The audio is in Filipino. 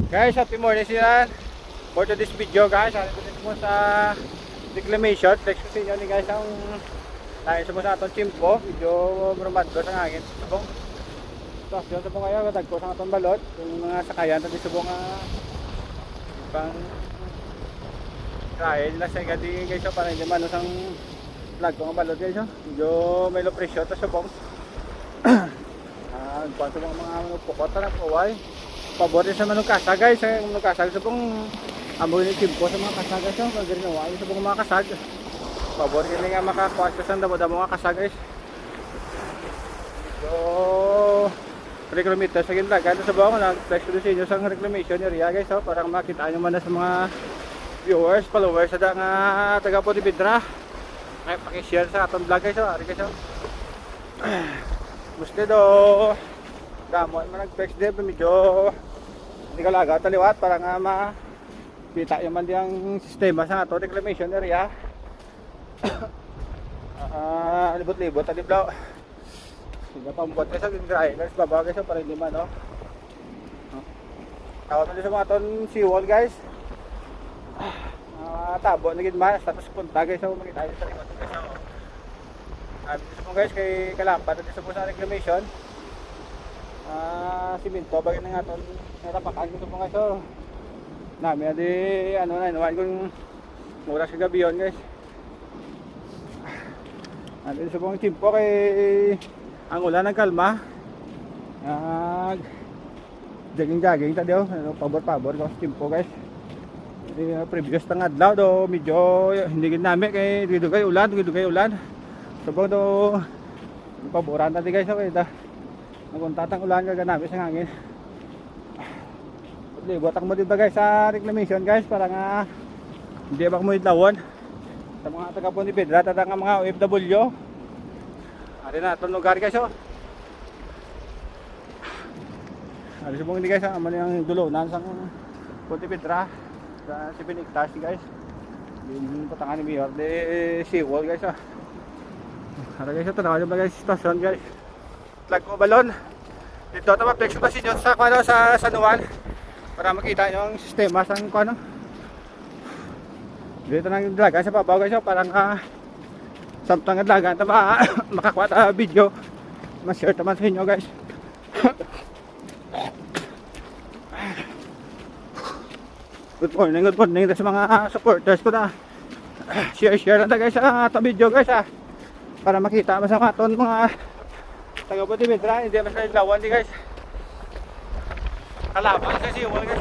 Guys, happy morning sila. For today's video guys, ano mo sa reclamation. Flex ko sa inyo ni guys ang tayo sa mga atong chimpo. Medyo marumad ko sa hangin. Subong. Tapos yun subong kayo, katagpo sa atong balot. Yung mga sakayan, tadi subong pang kaya nila sa gadi guys para hindi man usang vlog ko ang balot guys. Medyo may low pressure to subong. Kuwan sa mga pukot na kuway. Pabor din sa manong kasag guys, manong kasag sa pong amoy ni timpo sa mga kasag guys, pag ginawa sa pong mga kasag. Pabor din nga makakuha sa damo-damo mga kasag guys. So, 3 kilometers sa ginlagan sa bawang nag-flex ko sa inyo sa reclamation area guys, para makita nyo man na sa mga viewers, followers sa taga Pontevedra. Kaya pakishare sa atong vlog guys, ari guys. Gusto do damon man nag-flex din, medyo hindi ka lagaw taliwat para nga makita yung man diyang sistema sa ato reclamation area. Libot-libot taliblaw hindi pambot kayo sa grinders babaw kayo para hindi man tawag na sa mga aton seawall guys. Tabo na gitman status punta guys, so makita nyo sa likod guys. Dito po guys kay Kalampa dito po sa reclamation. Siminto bagay na nga ito natapakan ko po guys. So namin adi ano na inuwan kong mura sa gabi yun guys. Dito sa pong timpo kay ang ulan ng kalma. Jogging tayo, pabor-pabor ko sa timpo guys. Previous tang adlaw do medyo hindi gid namin kay dugay ulan. So pag do paboran natin guys, okay ta. Naguntatang ulan ka namin sa hangin. Libotang mo dito guys sa reclamation guys para nga hindi ba mo idlawon sa mga taga Pontevedra at ang mga OFW. Ari na itong lugar guys Ari subong hindi guys aman yung dulunan sa Pontevedra sa 7 hectares guys. Yung patangan ni Mayor de seawall guys Ari guys ito na guys station guys. Flag ko balon. Dito ito ma-flex ko ba sinyo sa San Juan para makita nyo ang sistema sa ano. Dito nang dalagan sa babaw guys parang samtang dalagan ito makakuha ta video ma-share naman sa inyo guys. Good morning sa mga supporters ko na share lang guys sa video guys para makita mo sa mga ton mga taga Pontevedra, hindi mas lawan di guys. Kalaban sa siwal guys.